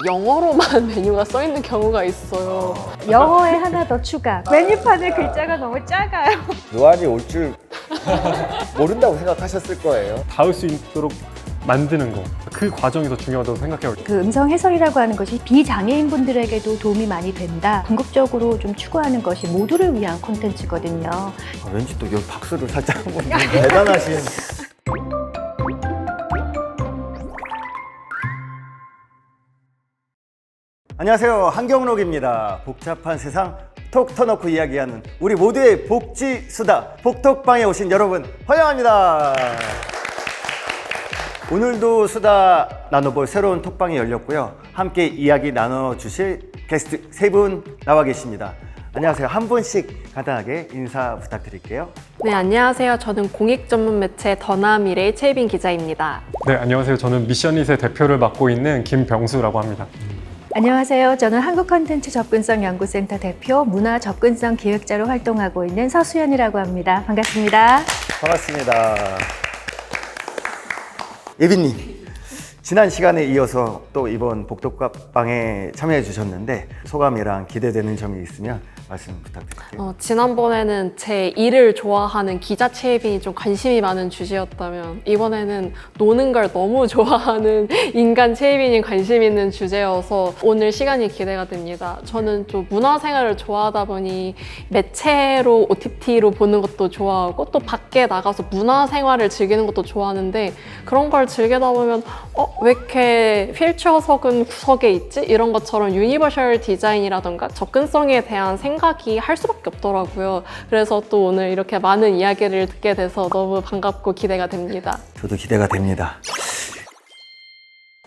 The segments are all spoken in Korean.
영어로만 메뉴가 써 있는 경우가 있어요. 영어에 하나 더 추가. 메뉴판에 글자가 너무 작아요. 노안이 올 줄 모른다고 생각하셨을 거예요. 닿을 수 있도록 만드는 거, 그 과정이 더 중요하다고 생각해요. 그 음성 해설이라고 하는 것이 비장애인분들에게도 도움이 많이 된다. 궁극적으로 좀 추구하는 것이 모두를 위한 콘텐츠거든요. 왠지 또 여기 박수를 살짝 한번 대단하신. 안녕하세요, 한경록입니다. 복잡한 세상 톡 터놓고 이야기하는 우리 모두의 복지 수다 복톡방에 오신 여러분 환영합니다. 오늘도 수다 나눠볼 새로운 톡방이 열렸고요. 함께 이야기 나눠주실 게스트 세 분 나와 계십니다. 안녕하세요. 한 분씩 간단하게 인사 부탁드릴게요. 네, 안녕하세요. 저는 공익 전문 매체 더나미래의 최빈 기자입니다. 네, 안녕하세요. 저는 미션잇의 대표를 맡고 있는 김병수라고 합니다. 안녕하세요. 저는 한국컨텐츠접근성연구센터 대표 문화 접근성 기획자로 활동하고 있는 서수연이라고 합니다. 반갑습니다. 반갑습니다. 예빈님, 지난 시간에 이어서 또 이번 복덕방에 참여해 주셨는데 소감이랑 기대되는 점이 있으면 말씀 부탁드릴게요. 지난번에는 제 일을 좋아하는 기자 최빈이 좀 관심이 많은 주제였다면 이번에는 노는 걸 너무 좋아하는 인간 최빈이 관심 있는 주제여서 오늘 시간이 기대가 됩니다. 저는 좀 문화생활을 좋아하다 보니 매체로 OTT로 보는 것도 좋아하고 또 밖에 나가서 문화생활을 즐기는 것도 좋아하는데 그런 걸 즐기다 보면 왜 이렇게 휠체어석은 구석에 있지? 이런 것처럼 유니버셜 디자인이라던가 접근성에 대한 생각이 할 수밖에 없더라고요. 그래서 또 오늘 이렇게 많은 이야기를 듣게 돼서 너무 반갑고 기대가 됩니다. 저도 기대가 됩니다.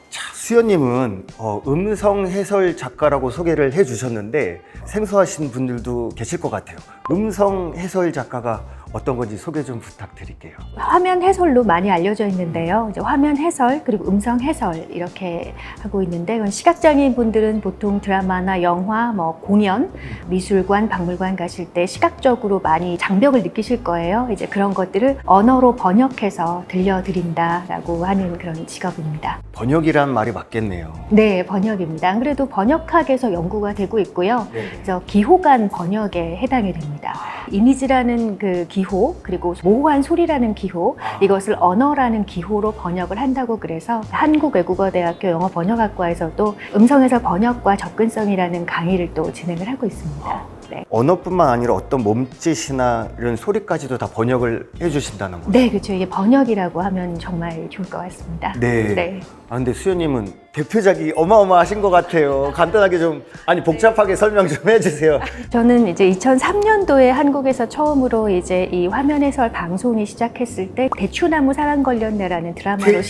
자, 수연님은 음성 해설 작가라고 소개를 해주셨는데 생소하신 분들도 계실 것 같아요. 음성 해설 작가가 어떤 건지 소개 좀 부탁드릴게요. 화면 해설로 많이 알려져 있는데요. 이제 화면 해설 그리고 음성 해설 이렇게 하고 있는데 그건 시각장애인 분들은 보통 드라마나 영화, 공연, 미술관, 박물관 가실 때 시각적으로 많이 장벽을 느끼실 거예요. 이제 그런 것들을 언어로 번역해서 들려드린다라고 하는 그런 직업입니다. 번역이란 말이 맞겠네요. 네, 번역입니다. 안 그래도 번역학에서 연구가 되고 있고요. 그래서 기호간 번역에 해당이 됩니다. 이미지라는 그 기호 그리고 모호한 소리라는 기호 이것을 언어라는 기호로 번역을 한다고 그래서 한국외국어대학교 영어번역학과에서도 음성해설 번역과 접근성이라는 강의를 또 진행을 하고 있습니다. 네. 언어뿐만 아니라 어떤 몸짓이나 이런 소리까지도 다 번역을 해주신다는 거죠? 네, 그렇죠. 이게 번역이라고 하면 정말 좋을 것 같습니다. 네. 아, 근데 수연님은 대표작이 어마어마하신 것 같아요. 간단하게 좀, 복잡하게 설명 좀 해주세요. 저는 이제 2003년도에 한국에서 처음으로 이제 이 화면 해설 방송이 시작했을 때 대추나무 사랑 걸렸네라는 드라마로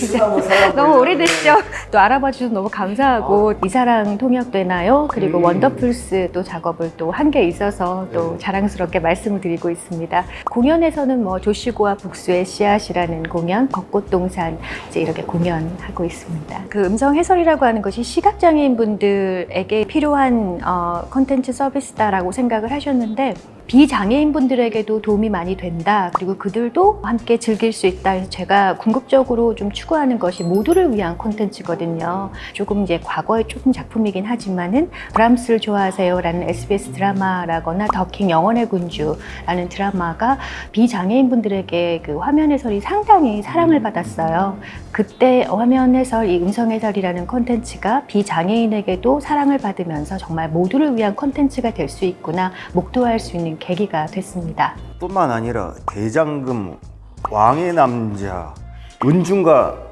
너무 오래됐죠. 또 알아봐 주셔서 너무 감사하고 이사랑 통역되나요? 그리고 원더풀스 또 작업을 또 한 게 있어서 또 자랑스럽게 말씀을 드리고 있습니다. 공연에서는 조시고와 북수의 씨앗이라는 공연, 벚꽃동산 이제 이렇게 공연하고 있습니다. 그 음성 해설이라고 하는 것이 시각장애인 분들에게 필요한 콘텐츠 서비스다라고 생각을 하셨는데 비장애인 분들에게도 도움이 많이 된다. 그리고 그들도 함께 즐길 수 있다. 그래서 제가 궁극적으로 좀 추구하는 것이 모두를 위한 콘텐츠거든요. 조금 이제 과거의 조금 작품이긴 하지만은 브람스를 좋아하세요라는 SBS 드라마라거나 더킹 영원의 군주라는 드라마가 비장애인 분들에게 그 화면 해설이 상당히 사랑을 받았어요. 그때 화면 해설, 이 음성 해설이라는 콘텐츠가 비장애인에게도 사랑을 받으면서 정말 모두를 위한 콘텐츠가 될 수 있구나 목도할 수 있는 계기가 됐습니다. 뿐만 아니라 대장금, 왕의 남자, 은중과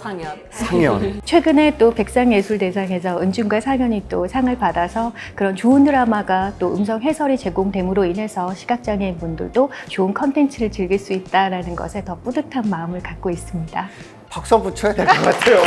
상연. 최근에 또 백상예술대상에서 은중과 상연이 또 상을 받아서 그런 좋은 드라마가 또 음성 해설이 제공됨으로 인해서 시각장애인 분들도 좋은 컨텐츠를 즐길 수 있다는 것에 더 뿌듯한 마음을 갖고 있습니다. 박수 한번 쳐야 될 것 같아요.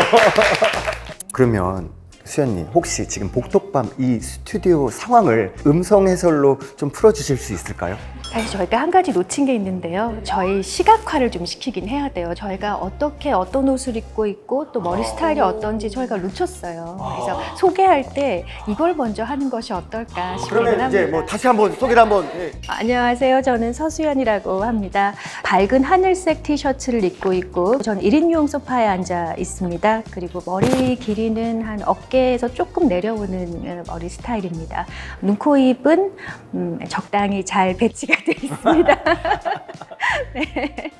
그러면 수연님, 혹시 지금 복덕밤 이 스튜디오 상황을 음성 해설로 좀 풀어주실 수 있을까요? 사실 저희가 한 가지 놓친 게 있는데요. 저희 시각화를 좀 시키긴 해야 돼요. 저희가 어떻게 어떤 옷을 입고 있고 또 머리 스타일이 어떤지 저희가 놓쳤어요. 그래서 소개할 때 이걸 먼저 하는 것이 어떨까 싶기는 그러면 이제 합니다. 뭐 다시 한번 소개를 한번. 예. 안녕하세요. 저는 서수연이라고 합니다. 밝은 하늘색 티셔츠를 입고 있고 저는 1인용 소파에 앉아 있습니다. 그리고 머리 길이는 한 어깨에서 조금 내려오는 머리 스타일입니다. 눈, 코, 입은 적당히 잘 배치가 되어 있습니다.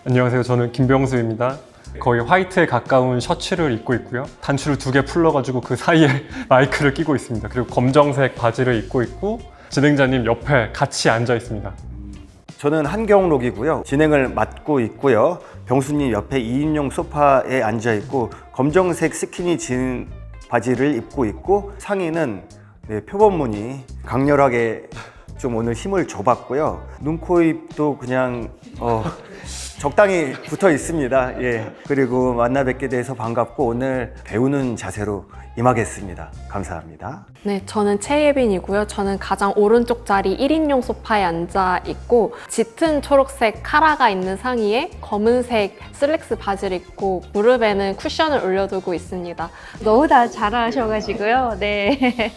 안녕하세요. 저는 김병수입니다. 거의 화이트에 가까운 셔츠를 입고 있고요. 단추를 2개 풀러가지고 그 사이에 마이크를 끼고 있습니다. 그리고 검정색 바지를 입고 있고 진행자님 옆에 같이 앉아 있습니다. 저는 한경록이고요. 진행을 맡고 있고요. 병수님 옆에 2인용 소파에 앉아 있고 검정색 스키니 진 바지를 입고 있고 상의는 표범무늬 강렬하게 좀 오늘 힘을 줘봤고요. 눈, 코, 입도 그냥 적당히 붙어 있습니다. 예. 그리고 만나 뵙게 돼서 반갑고 오늘 배우는 자세로 임하겠습니다. 감사합니다. 네, 저는 최예빈이고요. 저는 가장 오른쪽 자리 1인용 소파에 앉아 있고 짙은 초록색 카라가 있는 상의에 검은색 슬랙스 바지를 입고 무릎에는 쿠션을 올려두고 있습니다. 너무 다 잘하셔가지고요. 네.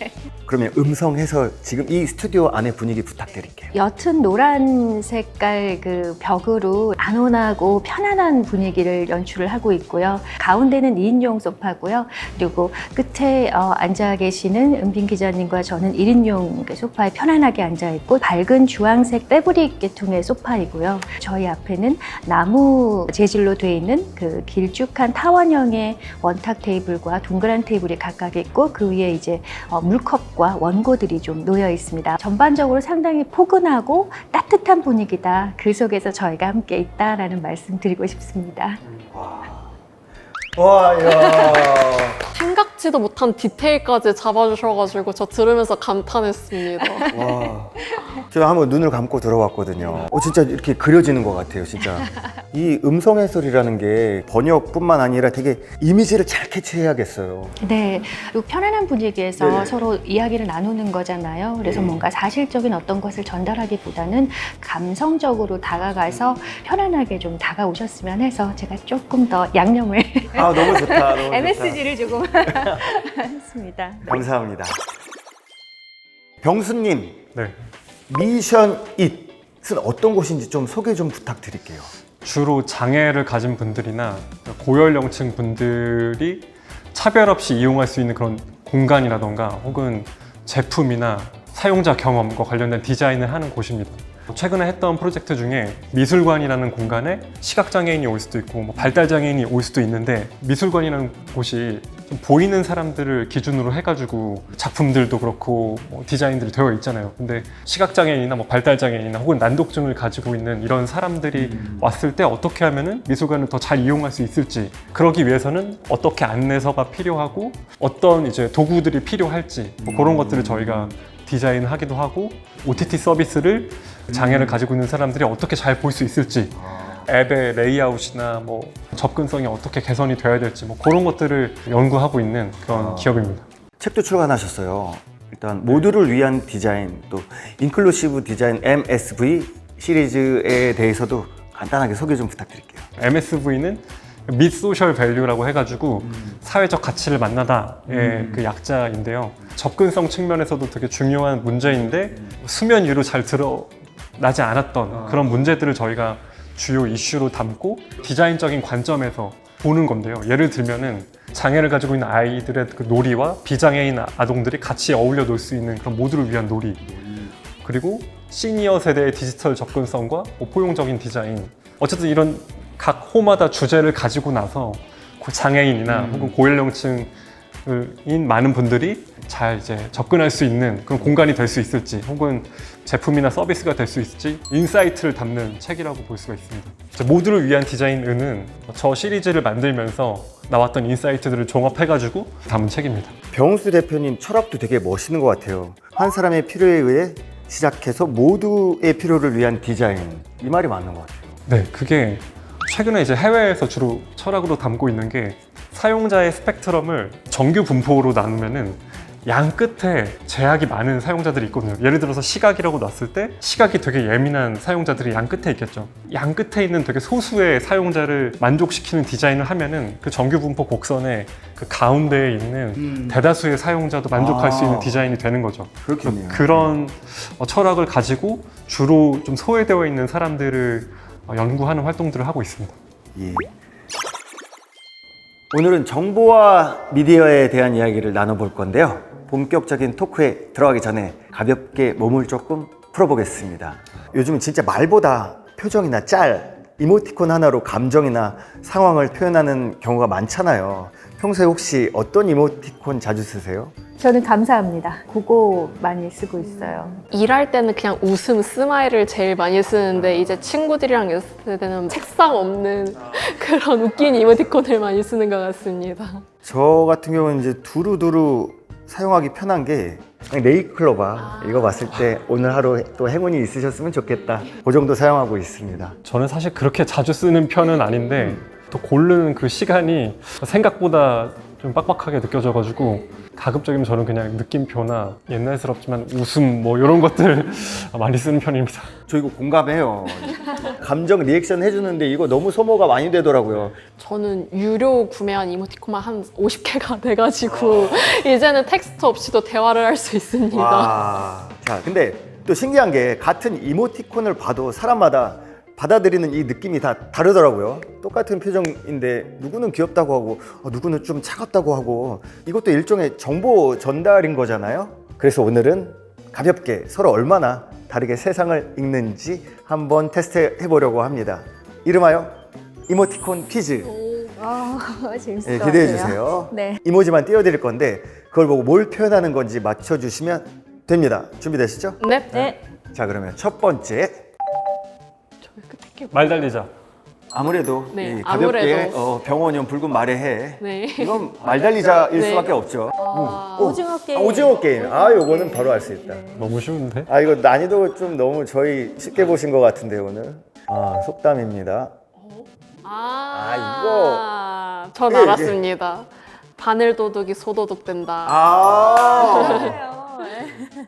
그러면 음성 해설 지금 이 스튜디오 안에 분위기 부탁드릴게요. 옅은 노란 색깔 그 벽으로 안온하고 편안한 분위기를 연출을 하고 있고요. 가운데는 2인용 소파고요. 그리고 끝에 앉아 계시는 은빈 기자님과 저는 1인용 소파에 편안하게 앉아 있고 밝은 주황색 패브릭 계통의 소파이고요. 저희 앞에는 나무 재질로 되어 있는 그 길쭉한 타원형의 원탁 테이블과 동그란 테이블이 각각 있고 그 위에 이제 물컵 과 원고들이 좀 놓여 있습니다. 전반적으로 상당히 포근하고 따뜻한 분위기다. 그 속에서 저희가 함께 있다라는 말씀 드리고 싶습니다. 와, 야. 생각지도 못한 디테일까지 잡아주셔가지고 저 들으면서 감탄했습니다. 와. 제가 한번 눈을 감고 들어봤거든요. 진짜 이렇게 그려지는 것 같아요, 진짜. 이 음성 해설이라는 게 번역뿐만 아니라 되게 이미지를 잘 캐치해야겠어요. 네, 그리고 편안한 분위기에서 네네. 서로 이야기를 나누는 거잖아요. 그래서 뭔가 사실적인 어떤 것을 전달하기보다는 감성적으로 다가가서 편안하게 좀 다가오셨으면 해서 제가 조금 더 양념을 아, 너무 좋다. 너무 좋다. MSG를 조금 했습니다. 감사합니다. 병수님, 네. 미션 잇은 어떤 곳인지 좀 소개 좀 부탁드릴게요. 주로 장애를 가진 분들이나 고연령층 분들이 차별 없이 이용할 수 있는 그런 공간이라던가 혹은 제품이나 사용자 경험과 관련된 디자인을 하는 곳입니다. 최근에 했던 프로젝트 중에 미술관이라는 공간에 시각장애인이 올 수도 있고 발달장애인이 올 수도 있는데 미술관이라는 곳이 좀 보이는 사람들을 기준으로 해가지고 작품들도 그렇고 디자인들이 되어 있잖아요. 근데 시각장애인이나 발달장애인이나 혹은 난독증을 가지고 있는 이런 사람들이 왔을 때 어떻게 하면은 미술관을 더 잘 이용할 수 있을지, 그러기 위해서는 어떻게 안내서가 필요하고 어떤 이제 도구들이 필요할지 그런 것들을 저희가 디자인하기도 하고 OTT 서비스를 장애를 가지고 있는 사람들이 어떻게 잘 볼 수 있을지, 앱의 레이아웃이나 접근성이 어떻게 개선이 돼야 될지 그런 것들을 연구하고 있는 그런 기업입니다. 책도 출간하셨어요. 일단 모두를 위한 디자인, 또 인클루시브 디자인 MSV 시리즈에 대해서도 간단하게 소개 좀 부탁드릴게요. MSV는 밋 소셜 밸류라고 해가지고 사회적 가치를 만나다의 그 약자인데요. 접근성 측면에서도 되게 중요한 문제인데 수면 위로 잘 드러나지 않았던 그런 문제들을 저희가 주요 이슈로 담고 디자인적인 관점에서 보는 건데요. 예를 들면은 장애를 가지고 있는 아이들의 그 놀이와 비장애인 아동들이 같이 어울려 놀 수 있는 그런 모두를 위한 놀이, 그리고 시니어 세대의 디지털 접근성과 포용적인 디자인, 어쨌든 이런 각 호마다 주제를 가지고 나서 장애인이나 혹은 고연령층인 많은 분들이 잘 이제 접근할 수 있는 그런 공간이 될 수 있을지, 혹은 제품이나 서비스가 될 수 있을지 인사이트를 담는 책이라고 볼 수가 있습니다. 모두를 위한 디자인은 저 시리즈를 만들면서 나왔던 인사이트들을 종합해가지고 담은 책입니다. 병수 대표님 철학도 되게 멋있는 것 같아요. 한 사람의 필요에 의해 시작해서 모두의 필요를 위한 디자인, 이 말이 맞는 것 같아요. 네, 그게 최근에 이제 해외에서 주로 철학으로 담고 있는 게 사용자의 스펙트럼을 정규 분포로 나누면은 양 끝에 제약이 많은 사용자들이 있거든요. 예를 들어서 시각이라고 놨을 때 시각이 되게 예민한 사용자들이 양 끝에 있겠죠. 양 끝에 있는 되게 소수의 사용자를 만족시키는 디자인을 하면은 그 정규 분포 곡선의 그 가운데에 있는 대다수의 사용자도 만족할 수 있는 디자인이 되는 거죠. 그렇겠네요. 그런 철학을 가지고 주로 좀 소외되어 있는 사람들을 연구하는 활동들을 하고 있습니다. 예. 오늘은 정보와 미디어에 대한 이야기를 나눠볼 건데요. 본격적인 토크에 들어가기 전에 가볍게 몸을 조금 풀어보겠습니다. 요즘은 진짜 말보다 표정이나 짤, 이모티콘 하나로 감정이나 상황을 표현하는 경우가 많잖아요. 평소에 혹시 어떤 이모티콘 자주 쓰세요? 저는 감사합니다. 그거 많이 쓰고 있어요. 일할 때는 그냥 웃음, 스마일을 제일 많이 쓰는데 이제 친구들이랑 있을 때는 책상 없는 그런 웃긴 이모티콘을 많이 쓰는 것 같습니다. 저 같은 경우는 이제 두루두루 사용하기 편한 게 그냥 네이클로바 이거 봤을 때 오늘 하루 또 행운이 있으셨으면 좋겠다. 그 정도 사용하고 있습니다. 저는 사실 그렇게 자주 쓰는 편은 아닌데 또 고르는 그 시간이 생각보다 좀 빡빡하게 느껴져가지고 가급적이면 저는 그냥 느낌표나 옛날스럽지만 웃음 뭐 이런 것들 많이 쓰는 편입니다. 저 이거 공감해요. 감정 리액션 해주는데 이거 너무 소모가 많이 되더라고요. 저는 유료 구매한 이모티콘만 한 50개가 돼가지고 이제는 텍스트 없이도 대화를 할 수 있습니다. 와. 자, 근데 또 신기한 게 같은 이모티콘을 봐도 사람마다 받아들이는 이 느낌이 다 다르더라고요. 똑같은 표정인데 누구는 귀엽다고 하고 누구는 좀 차갑다고 하고 이것도 일종의 정보 전달인 거잖아요. 그래서 오늘은 가볍게 서로 얼마나 다르게 세상을 읽는지 한번 테스트해 보려고 합니다. 이름하여 이모티콘 퀴즈. 재밌을 네, 것 기대해 같아요. 주세요. 네. 이모지만 띄워드릴 건데 그걸 보고 뭘 표현하는 건지 맞춰주시면 됩니다. 준비되시죠? 네? 네. 자, 그러면 첫 번째. 말 달리자. 아무래도 네, 이 가볍게 아무래도. 병원이면 붉은 말에 해. 네. 이건 말달리자일 네. 수밖에 없죠. 오징어 게임. 오징어 게임. 요거는 바로 알 수 있다. 너무 쉬운데? 이거 난이도 좀 너무 저희 쉽게 보신 것 같은데 오늘. 속담입니다. 이거. 전 이게- 알았습니다. 바늘 도둑이 소도둑 된다.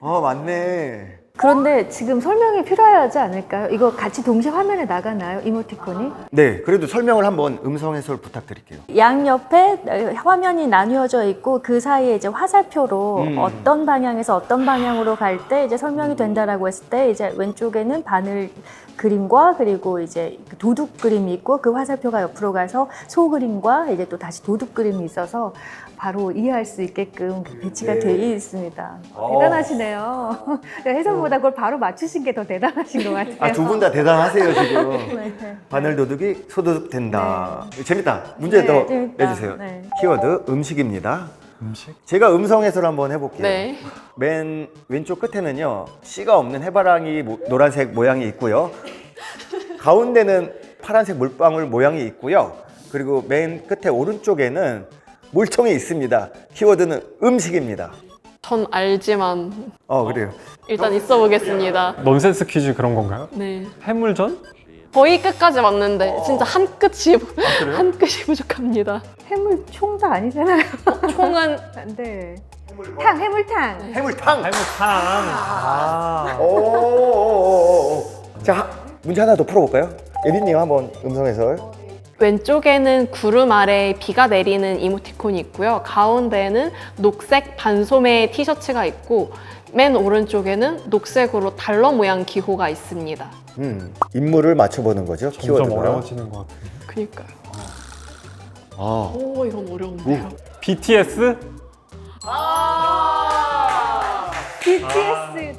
맞네. 그런데 지금 설명이 필요하지 않을까요? 이거 같이 동시에 화면에 나가나요? 이모티콘이? 네, 그래도 설명을 한번 음성 해설 부탁드릴게요. 양옆에 화면이 나뉘어져 있고 그 사이에 이제 화살표로 어떤 방향에서 어떤 방향으로 갈 때 이제 설명이 된다라고 했을 때 이제 왼쪽에는 바늘 그림과 그리고 이제 도둑 그림이 있고 그 화살표가 옆으로 가서 소 그림과 이제 또 다시 도둑 그림이 있어서 바로 이해할 수 있게끔 배치가 네. 되어 있습니다. 대단하시네요. 해석보다 그걸 바로 맞추신 게 더 대단하신 것 같아요. 두 분 다 대단하세요 지금. 네. 바늘 도둑이 소도둑 된다. 재밌다. 문제 네, 더 재밌다. 내주세요. 네. 키워드 음식입니다. 음식? 제가 음성 해설 한번 해볼게요. 네. 맨 왼쪽 끝에는요 씨가 없는 해바라기 노란색 모양이 있고요. 가운데는 파란색 물방울 모양이 있고요. 그리고 맨 끝에 오른쪽에는 물총이 있습니다. 키워드는 음식입니다. 전 알지만 그래요. 일단 있어 보겠습니다. 넌센스 퀴즈 그런 건가요? 네. 해물전? 거의 끝까지 맞는데 진짜 한 끗이 부족합니다. 해물 총도 아니잖아요. 총은 네. 해물탕. 해물탕. 해물탕. 오. 자, 문제 하나 더 풀어볼까요? 예빈님 한번 음성 해설. 왼쪽에는 구름 아래 비가 내리는 이모티콘이 있고요. 가운데에는 녹색 반소매 티셔츠가 있고 맨 오른쪽에는 녹색으로 달러 모양 기호가 있습니다. 인물을 맞춰보는 거죠. 점점 키워드가. 어려워지는 것 같아요. 그니까요. 아. 오, 이건 어려운데요. BTS? BTS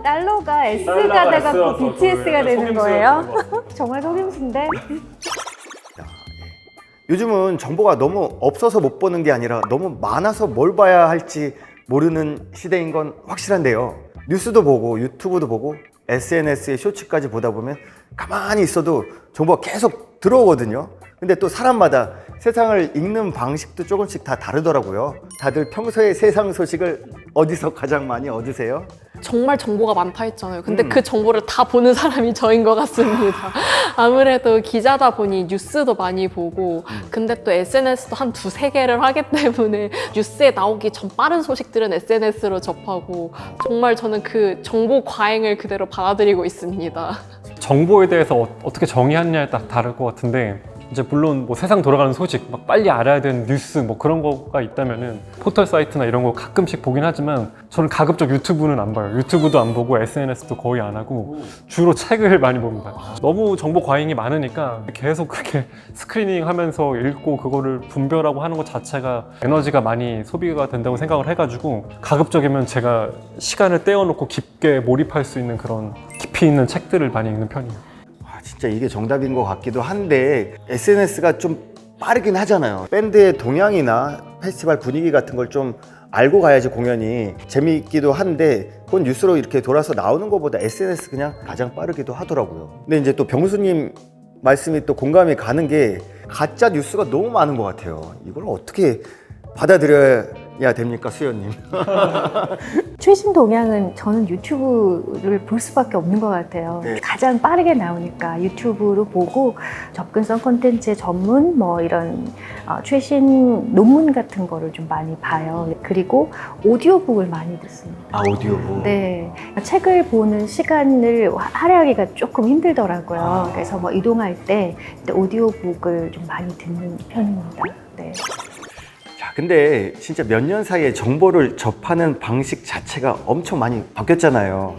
날로가 S가 돼갖고 BTS가 되는 거예요? 정말 속임수인데. 요즘은 정보가 너무 없어서 못 보는 게 아니라 너무 많아서 뭘 봐야 할지 모르는 시대인 건 확실한데요. 뉴스도 보고 유튜브도 보고 SNS의 쇼츠까지 보다 보면 가만히 있어도 정보가 계속 들어오거든요. 근데 또 사람마다 세상을 읽는 방식도 조금씩 다 다르더라고요. 다들 평소에 세상 소식을 어디서 가장 많이 얻으세요? 정말 정보가 많다 했잖아요. 근데 그 정보를 다 보는 사람이 저인 것 같습니다. 아무래도 기자다 보니 뉴스도 많이 보고 근데 또 SNS도 한 두세 개를 하기 때문에 뉴스에 나오기 전 빠른 소식들은 SNS로 접하고 정말 저는 그 정보 과잉을 그대로 받아들이고 있습니다. 정보에 대해서 어떻게 정의하느냐에 따라 다를 것 같은데 이제 물론 뭐 세상 돌아가는 소식, 막 빨리 알아야 되는 뉴스 뭐 그런 거가 있다면은 포털 사이트나 이런 거 가끔씩 보긴 하지만 저는 가급적 유튜브는 안 봐요. 유튜브도 안 보고 SNS도 거의 안 하고 주로 책을 많이 봅니다. 너무 정보 과잉이 많으니까 계속 그렇게 스크리닝 하면서 읽고 그거를 분별하고 하는 것 자체가 에너지가 많이 소비가 된다고 생각을 해가지고 가급적이면 제가 시간을 떼어놓고 깊게 몰입할 수 있는 그런 깊이 있는 책들을 많이 읽는 편이에요. 진짜 이게 정답인 것 같기도 한데 SNS가 좀 빠르긴 하잖아요. 밴드의 동향이나 페스티벌 분위기 같은 걸 좀 알고 가야지 공연이 재미있기도 한데 그건 뉴스로 이렇게 돌아서 나오는 것보다 SNS 그냥 가장 빠르기도 하더라고요. 근데 이제 또 병수님 말씀이 또 공감이 가는 게 가짜 뉴스가 너무 많은 것 같아요. 이걸 어떻게 받아들여야 됩니까, 수연님? 최신 동향은 저는 유튜브를 볼 수밖에 없는 것 같아요. 네. 가장 빠르게 나오니까 유튜브로 보고 접근성 콘텐츠의 전문 뭐 이런 최신 논문 같은 거를 좀 많이 봐요. 그리고 오디오북을 많이 듣습니다. 아, 오디오북. 네, 책을 보는 시간을 할애하기가 조금 힘들더라고요. 그래서 뭐 이동할 때 오디오북을 좀 많이 듣는 편입니다. 네. 자, 근데 진짜 몇 년 사이에 정보를 접하는 방식 자체가 엄청 많이 바뀌었잖아요.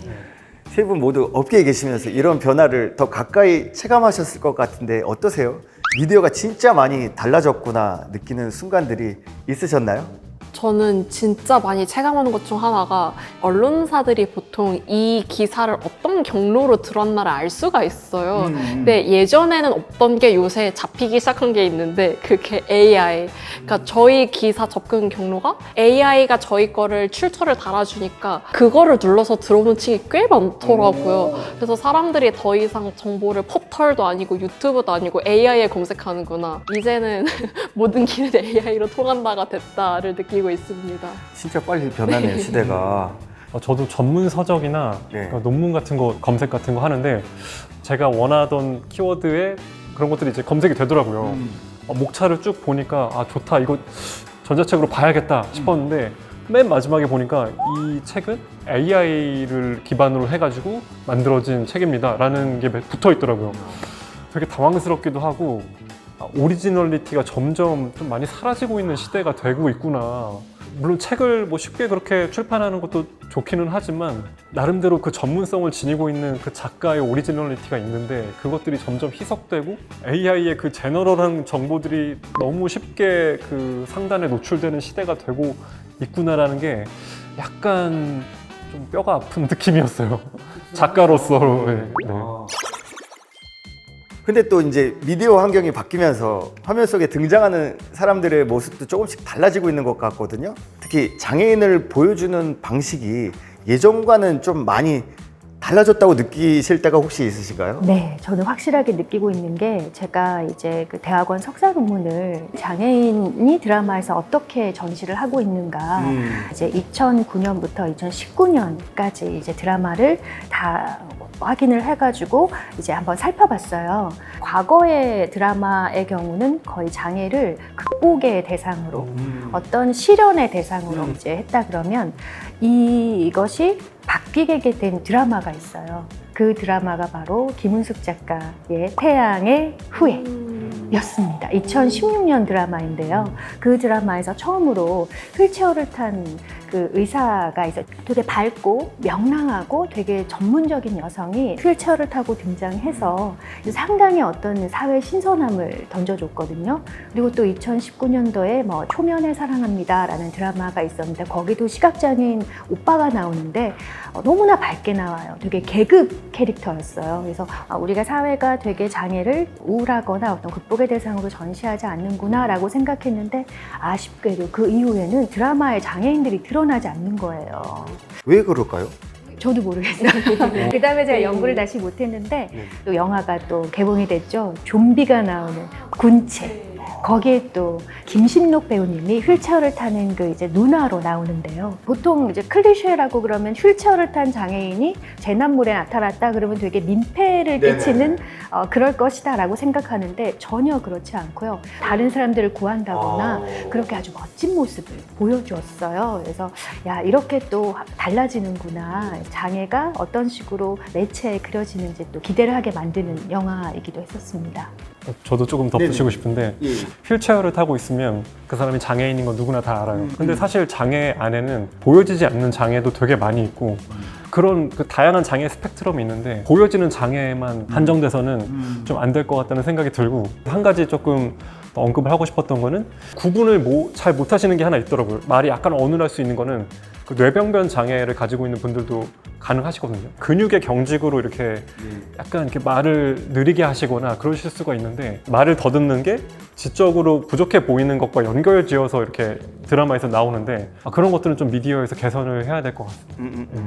세 분 모두 업계에 계시면서 이런 변화를 더 가까이 체감하셨을 것 같은데 어떠세요? 미디어가 진짜 많이 달라졌구나 느끼는 순간들이 있으셨나요? 저는 진짜 많이 체감하는 것 중 하나가 언론사들이 보통 이 기사를 어떤 경로로 들었나를 알 수가 있어요. 근데 예전에는 없던 게 요새 잡히기 시작한 게 있는데 그게 AI. 그러니까 저희 기사 접근 경로가 AI가 저희 거를 출처를 달아주니까 그거를 눌러서 들어오는 층이 꽤 많더라고요. 그래서 사람들이 더 이상 정보를 포털도 아니고 유튜브도 아니고 AI에 검색하는구나. 이제는 모든 길은 AI로 통한다가 됐다를 느끼고 있습니다. 진짜 빨리 변하네요, 시대가. 저도 전문 서적이나 네. 논문 같은 거 검색 같은 거 하는데 제가 원하던 키워드에 그런 것들이 이제 검색이 되더라고요. 목차를 쭉 보니까 아 좋다 이거 전자책으로 봐야겠다 싶었는데 맨 마지막에 보니까 이 책은 AI를 기반으로 해가지고 만들어진 책입니다 라는 게 붙어 있더라고요. 되게 당황스럽기도 하고 오리지널리티가 점점 좀 많이 사라지고 있는 시대가 되고 있구나. 물론 책을 뭐 쉽게 그렇게 출판하는 것도 좋기는 하지만 나름대로 그 전문성을 지니고 있는 그 작가의 오리지널리티가 있는데 그것들이 점점 희석되고 AI의 그 제너럴한 정보들이 너무 쉽게 그 상단에 노출되는 시대가 되고 있구나라는 게 약간 좀 뼈가 아픈 느낌이었어요. 작가로서. 네. 근데 또 이제 미디어 환경이 바뀌면서 화면 속에 등장하는 사람들의 모습도 조금씩 달라지고 있는 것 같거든요. 특히 장애인을 보여주는 방식이 예전과는 좀 많이 달라졌다고 느끼실 때가 혹시 있으신가요? 네, 저는 확실하게 느끼고 있는 게 제가 이제 그 대학원 석사 논문을 장애인이 드라마에서 어떻게 전시를 하고 있는가 이제 2009년부터 2019년까지 이제 드라마를 다 확인을 해가지고 이제 한번 살펴봤어요. 과거의 드라마의 경우는 거의 장애를 극복의 대상으로 어떤 실현의 대상으로 이제 했다 그러면 이것이 바뀌게 된 드라마가 있어요. 그 드라마가 바로 김은숙 작가의 태양의 후예 였습니다. 2016년 드라마인데요. 그 드라마에서 처음으로 휠체어를 탄 그 의사가 있어요. 되게 밝고 명랑하고 되게 전문적인 여성이 휠체어를 타고 등장해서 상당히 어떤 사회 신선함을 던져줬거든요. 그리고 또 2019년도에 뭐 초면에 사랑합니다 라는 드라마가 있었는데 거기도 시각장애인 오빠가 나오는데 너무나 밝게 나와요. 되게 계급 캐릭터였어요. 그래서 우리가 사회가 되게 장애를 우울하거나 어떤 극복의 대상으로 전시하지 않는구나 라고 생각했는데 아쉽게도 그 이후에는 드라마에 장애인들이 드러나지 않는 거예요. 왜 그럴까요? 저도 모르겠어요. 그 다음에 제가 연구를 다시 못했는데 또 영화가 또 개봉이 됐죠. 좀비가 나오는 군체. 거기에 또 김신록 배우님이 휠체어를 타는 그 이제 누나로 나오는데요. 보통 이제 클리셰라고 그러면 휠체어를 탄 장애인이 재난물에 나타났다 그러면 되게 민폐를 끼치는 그럴 것이다라고 생각하는데 전혀 그렇지 않고요. 다른 사람들을 구한다거나 그렇게 아주 멋진 모습을 보여주었어요. 그래서 야, 이렇게 또 달라지는구나. 장애가 어떤 식으로 매체에 그려지는지 또 기대를 하게 만드는 영화이기도 했었습니다. 저도 조금 덧붙이고 싶은데 예. 휠체어를 타고 있으면 그 사람이 장애인인 건 누구나 다 알아요. 근데 사실 장애 안에는 보여지지 않는 장애도 되게 많이 있고 그런 그 다양한 장애 스펙트럼이 있는데 보여지는 장애만 한정돼서는 좀 안 될 것 같다는 생각이 들고 한 가지 조금 언급을 하고 싶었던 거는 구분을 잘 못하시는 게 하나 있더라고요. 말이 약간 어눌할 수 있는 거는 그 뇌병변 장애를 가지고 있는 분들도 가능하시거든요. 근육의 경직으로 이렇게 약간 이렇게 말을 느리게 하시거나 그러실 수가 있는데 말을 더듬는 게 지적으로 부족해 보이는 것과 연결지어서 이렇게 드라마에서 나오는데 그런 것들은 좀 미디어에서 개선을 해야 될 것 같습니다.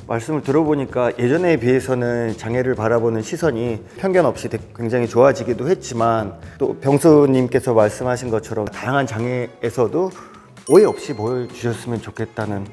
말씀을 들어보니까 예전에 비해서는 장애를 바라보는 시선이 편견 없이 굉장히 좋아지기도 했지만 또 병수님께서 말씀하신 것처럼 다양한 장애에서도 오해 없이 보여주셨으면 좋겠다는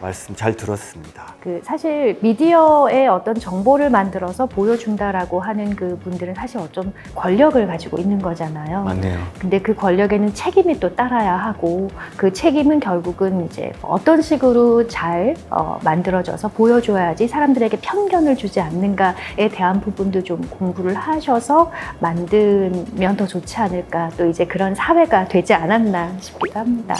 말씀 잘 들었습니다. 사실 미디어에 어떤 정보를 만들어서 보여준다라고 하는 그 분들은 사실 어쩜 권력을 가지고 있는 거잖아요. 맞네요. 근데 그 권력에는 책임이 또 따라야 하고 그 책임은 결국은 이제 어떤 식으로 잘 만들어져서 보여줘야지 사람들에게 편견을 주지 않는가에 대한 부분도 좀 공부를 하셔서 만들면 더 좋지 않을까. 또 이제 그런 사회가 되지 않았나 싶기도 합니다.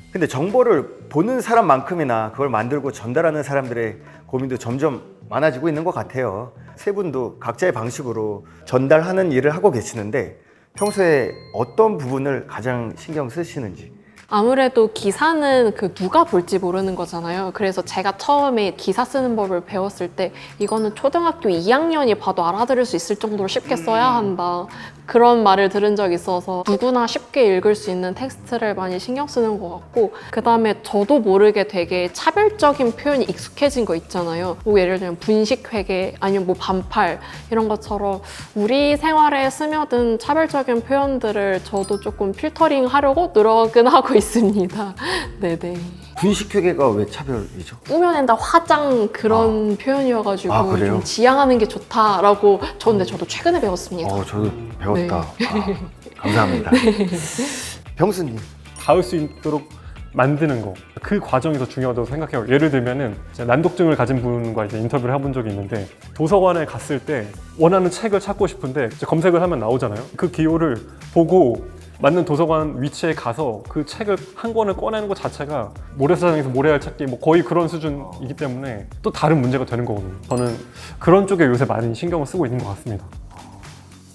근데 정보를 보는 사람만큼이나 그걸 만들고 전달하는 사람들의 고민도 점점 많아지고 있는 것 같아요. 세 분도 각자의 방식으로 전달하는 일을 하고 계시는데 평소에 어떤 부분을 가장 신경 쓰시는지? 아무래도 기사는 그 누가 볼지 모르는 거잖아요. 그래서 제가 처음에 기사 쓰는 법을 배웠을 때 이거는 초등학교 2학년이 봐도 알아들을 수 있을 정도로 쉽게 써야 한다. 그런 말을 들은 적이 있어서 누구나 쉽게 읽을 수 있는 텍스트를 많이 신경 쓰는 것 같고 그 다음에 저도 모르게 되게 차별적인 표현이 익숙해진 거 있잖아요. 뭐 예를 들면 분식회계 아니면 뭐 반팔 이런 것처럼 우리 생활에 스며든 차별적인 표현들을 저도 조금 필터링 하려고 노력은 하고 있습니다. 네네. 분식회계가 왜 차별이죠? 꾸며낸다 화장 그런 표현이어가지고 그래요? 좀 지양하는 게 좋다라고 저도 최근에 배웠습니다. 저도 배웠다. 감사합니다. 병수님. 닿을 수 있도록 만드는 거, 그 과정이 더 중요하다고 생각해요. 예를 들면은 난독증을 가진 분과 이제 인터뷰를 해본 적이 있는데 도서관에 갔을 때 원하는 책을 찾고 싶은데 이제 검색을 하면 나오잖아요. 그 기호를 보고 맞는 도서관 위치에 가서 그 책을 한 권을 꺼내는 것 자체가 모래사장에서 모래알 찾기 뭐 거의 그런 수준이기 때문에 또 다른 문제가 되는 거거든요. 저는 그런 쪽에 요새 많이 신경을 쓰고 있는 것 같습니다.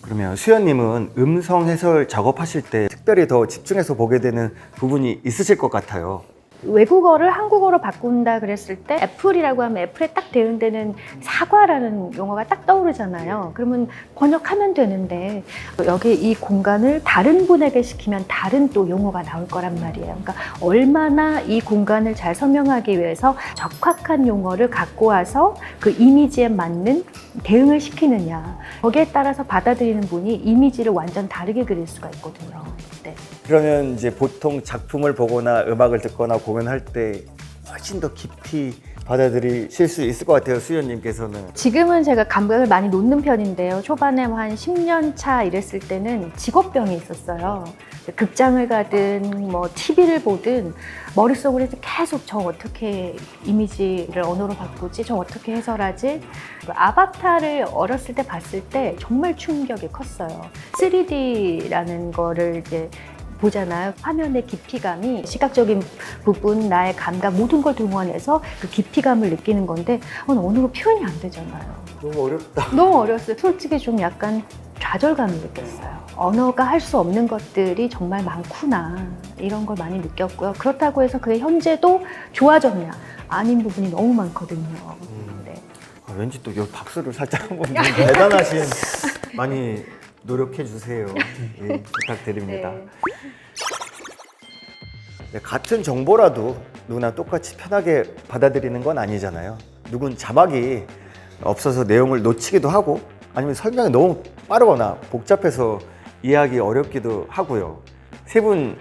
그러면 수연님은 음성 해설 작업하실 때 특별히 더 집중해서 보게 되는 부분이 있으실 것 같아요. 외국어를 한국어로 바꾼다 그랬을 때 애플이라고 하면 애플에 딱 대응되는 사과라는 용어가 딱 떠오르잖아요. 그러면 번역하면 되는데 여기 이 공간을 다른 분에게 시키면 다른 또 용어가 나올 거란 말이에요. 그러니까 얼마나 이 공간을 잘 설명하기 위해서 적확한 용어를 갖고 와서 그 이미지에 맞는 대응을 시키느냐. 거기에 따라서 받아들이는 분이 이미지를 완전 다르게 그릴 수가 있거든요. 네. 그러면 이제 보통 작품을 보거나 음악을 듣거나 공연할 때 훨씬 더 깊이 받아들이실 수 있을 것 같아요, 수연님께서는. 지금은 제가 감각을 많이 놓는 편인데요. 초반에 한 10년 차 이랬을 때는 직업병이 있었어요. 극장을 가든 뭐 TV를 보든 머릿속으로 계속 저 어떻게 이미지를 언어로 바꾸지? 저 어떻게 해설하지? 아바타를 어렸을 때 봤을 때 정말 충격이 컸어요. 3D라는 거를 이제 보잖아요. 화면의 깊이감이 시각적인 부분, 나의 감각 모든 걸 동원해서 그 깊이감을 느끼는 건데 언어로 표현이 안 되잖아요. 너무 어렵다. 너무 어려웠어요. 솔직히 좀 약간 좌절감을 느꼈어요. 언어가 할 수 없는 것들이 정말 많구나 이런 걸 많이 느꼈고요. 그렇다고 해서 그게 현재도 좋아졌냐? 아닌 부분이 너무 많거든요. 네. 왠지 또 여기 박수를 살짝 한번 대단하신 많이 노력해 주세요. 예, 부탁드립니다. 네. 네, 같은 정보라도 누구나 똑같이 편하게 받아들이는 건 아니잖아요. 누군 자막이 없어서 내용을 놓치기도 하고 아니면 설명이 너무 빠르거나 복잡해서 이해하기 어렵기도 하고요. 세 분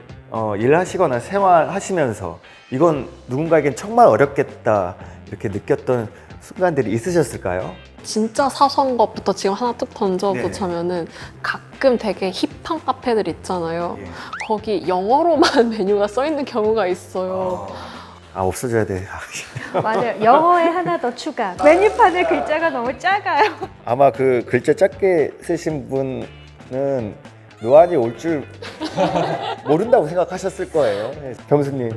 일하시거나 생활하시면서 이건 누군가에겐 정말 어렵겠다 이렇게 느꼈던 순간들이 있으셨을까요? 진짜 사소한 것부터 지금 하나 뚝 네. 던져보자면은 가끔 되게 힙한 카페들 있잖아요. 예. 거기 영어로만 메뉴가 써 있는 경우가 있어요. 없어져야 돼. 맞아요. 영어에 하나 더 추가. 메뉴판에 글자가 너무 작아요. 아마 그 글자 작게 쓰신 분은 노안이 올 줄 모른다고 생각하셨을 거예요. 병수님.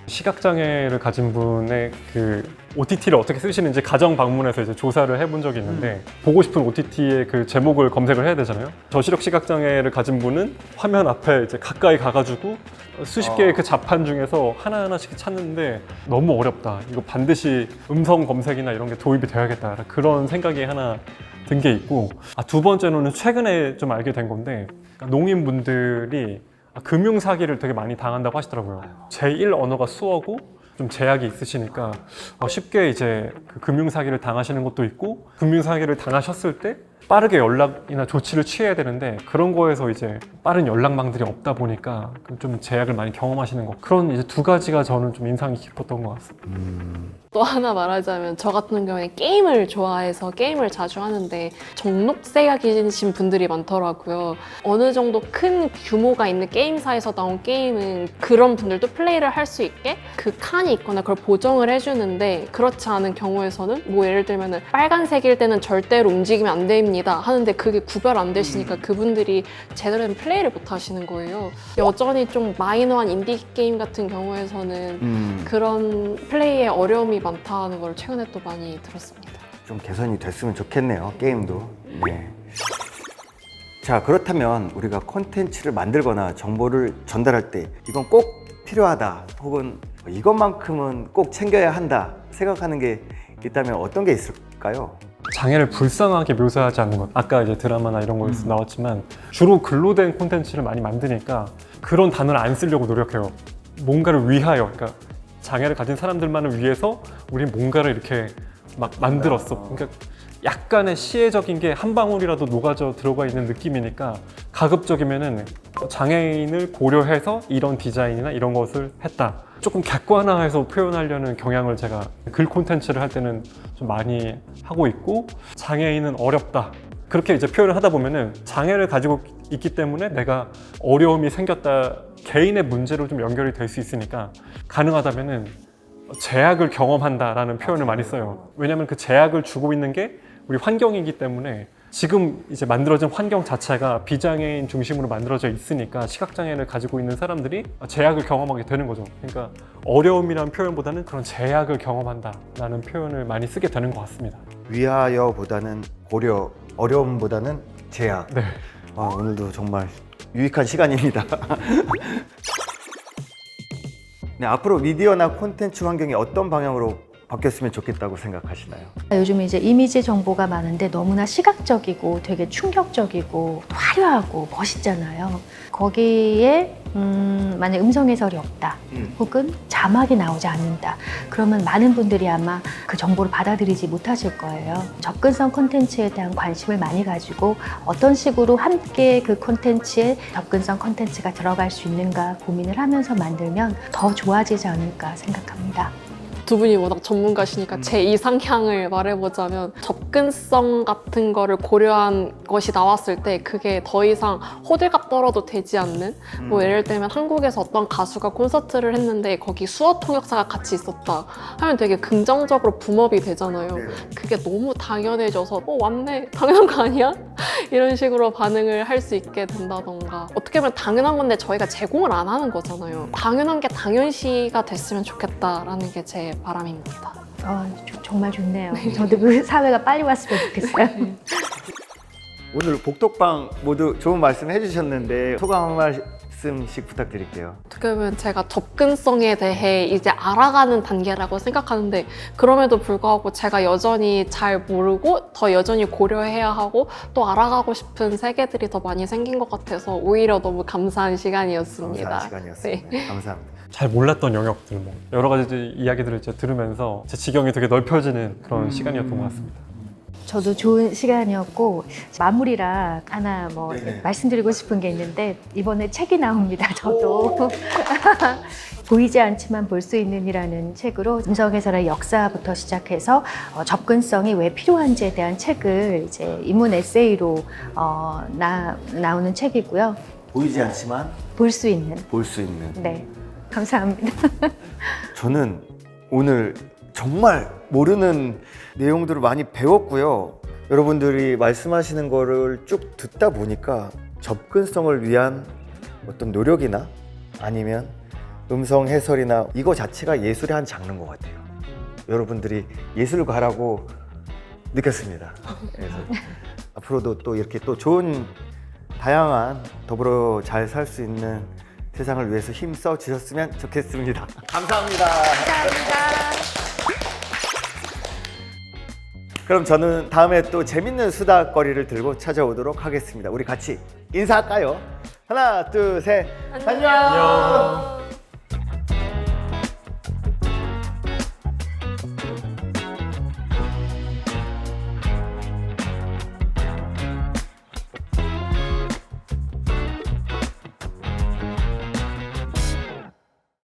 시각장애를 가진 분의 그 OTT를 어떻게 쓰시는지 가정 방문해서 이제 조사를 해본 적이 있는데 보고 싶은 OTT의 그 제목을 검색을 해야 되잖아요. 저시력 시각장애를 가진 분은 화면 앞에 이제 가까이 가가지고 수십 개의 그 자판 중에서 하나하나씩 찾는데 너무 어렵다. 이거 반드시 음성 검색이나 이런 게 도입이 돼야겠다. 그런 생각이 하나 든 게 있고, 두 번째로는 최근에 좀 알게 된 건데 농인분들이 금융 사기를 되게 많이 당한다고 하시더라고요. 제1 언어가 수어고 좀 제약이 있으시니까 쉽게 이제 그 금융 사기를 당하시는 것도 있고, 금융 사기를 당하셨을 때 빠르게 연락이나 조치를 취해야 되는데 그런 거에서 이제 빠른 연락망들이 없다 보니까 좀 제약을 많이 경험하시는 것, 그런 이제 두 가지가 저는 좀 인상이 깊었던 것 같습니다. 또 하나 말하자면 저 같은 경우에 게임을 좋아해서 게임을 자주 하는데 정록세가 계신 분들이 많더라고요. 어느 정도 큰 규모가 있는 게임사에서 나온 게임은 그런 분들도 플레이를 할 수 있게 그 칸이 있거나 그걸 보정을 해주는데, 그렇지 않은 경우에서는 뭐 예를 들면 빨간색일 때는 절대로 움직이면 안 됩니다 하는데 그게 구별 안 되시니까 그분들이 제대로 된 플레이를 못 하시는 거예요. 여전히 좀 마이너한 인디 게임 같은 경우에서는 그런 플레이에 어려움이 많다는 걸 최근에 또 많이 들었습니다. 좀 개선이 됐으면 좋겠네요. 게임도. 네. 자, 그렇다면 우리가 콘텐츠를 만들거나 정보를 전달할 때 이건 꼭 필요하다 혹은 이것만큼은 꼭 챙겨야 한다 생각하는 게 있다면 어떤 게 있을까요? 장애를 불쌍하게 묘사하지 않는 것. 아까 이제 드라마나 이런 거에서 나왔지만 주로 글로 된 콘텐츠를 많이 만드니까 그런 단어를 안 쓰려고 노력해요. 뭔가를 위하여, 그러니까 장애를 가진 사람들만을 위해서 우리 뭔가를 이렇게 막 만들었어. 그러니까 약간의 시혜적인 게 한 방울이라도 녹아져 들어가 있는 느낌이니까 가급적이면은 장애인을 고려해서 이런 디자인이나 이런 것을 했다. 조금 객관화해서 표현하려는 경향을 제가 글 콘텐츠를 할 때는 좀 많이 하고 있고, 장애인은 어렵다. 그렇게 이제 표현을 하다 보면은 장애를 가지고 있기 때문에 내가 어려움이 생겼다, 개인의 문제로 좀 연결이 될 수 있으니까 가능하다면은 제약을 경험한다라는 표현을 많이 써요. 왜냐하면 그 제약을 주고 있는 게 우리 환경이기 때문에 지금 이제 만들어진 환경 자체가 비장애인 중심으로 만들어져 있으니까 시각장애를 가지고 있는 사람들이 제약을 경험하게 되는 거죠. 그러니까 어려움이라는 표현보다는 그런 제약을 경험한다라는 표현을 많이 쓰게 되는 것 같습니다. 위하여보다는 고려, 어려움보다는 제약. 네. 오늘도 정말 유익한 시간입니다. 네, 앞으로 미디어나 콘텐츠 환경이 어떤 방향으로 바뀌었으면 좋겠다고 생각하시나요? 요즘 이제 이미지 정보가 많은데 너무나 시각적이고 되게 충격적이고 화려하고 멋있잖아요. 거기에 만약 음성 해설이 없다 혹은 자막이 나오지 않는다, 그러면 많은 분들이 아마 그 정보를 받아들이지 못하실 거예요. 접근성 콘텐츠에 대한 관심을 많이 가지고 어떤 식으로 함께 그 콘텐츠에 접근성 콘텐츠가 들어갈 수 있는가 고민을 하면서 만들면 더 좋아지지 않을까 생각합니다. 두 분이 워낙 전문가시니까 제 이상향을 말해보자면 접근성 같은 거를 고려한 것이 나왔을 때 그게 더 이상 호들갑 떨어도 되지 않는, 뭐 예를 들면 한국에서 어떤 가수가 콘서트를 했는데 거기 수어 통역사가 같이 있었다 하면 되게 긍정적으로 붐업이 되잖아요. 그게 너무 당연해져서 왔네, 당연한 거 아니야? 이런 식으로 반응을 할 수 있게 된다던가, 어떻게 보면 당연한 건데 저희가 제공을 안 하는 거잖아요. 당연한 게 당연시가 됐으면 좋겠다라는 게 제 바람입니다. 정말 좋네요. 저도 그 사회가 빨리 왔으면 좋겠어요. 오늘 복덕방 모두 좋은 말씀 해주셨는데 소감 한 말씀씩 부탁드릴게요. 어떻게 보면 제가 접근성에 대해 이제 알아가는 단계라고 생각하는데, 그럼에도 불구하고 제가 여전히 잘 모르고 더 여전히 고려해야 하고 또 알아가고 싶은 세계들이 더 많이 생긴 것 같아서 오히려 너무 감사한 시간이었습니다. 감사한 시간이었습니다. 네. 감사합니다. 잘 몰랐던 영역들, 뭐 여러 가지 이야기들을 이제 들으면서 제 지경이 되게 넓혀지는 그런 시간이었던 것 같습니다. 저도 좋은 시간이었고 마무리라 하나 뭐 네네. 말씀드리고 싶은 게 있는데 이번에 책이 나옵니다. 저도 보이지 않지만 볼 수 있는이라는 책으로 음성해설의 역사부터 시작해서 접근성이 왜 필요한지에 대한 책을 이제 인문 에세이로 나오는 책이고요. 보이지 않지만 볼 수 있는. 볼 수 있는. 네, 감사합니다. 저는 오늘 정말 모르는 내용들을 많이 배웠고요. 여러분들이 말씀하시는 거를 쭉 듣다 보니까 접근성을 위한 어떤 노력이나 아니면 음성 해설이나 이거 자체가 예술의 한 장르인 것 같아요. 여러분들이 예술가라고 느꼈습니다. 그래서 앞으로도 또 이렇게 또 좋은 다양한 더불어 잘 살 수 있는 세상을 위해서 힘써 주셨으면 좋겠습니다. 감사합니다. 그럼 저는 다음에 또 재밌는 수다거리를 들고 찾아오도록 하겠습니다. 우리 같이 인사할까요? 하나, 둘, 셋. 안녕.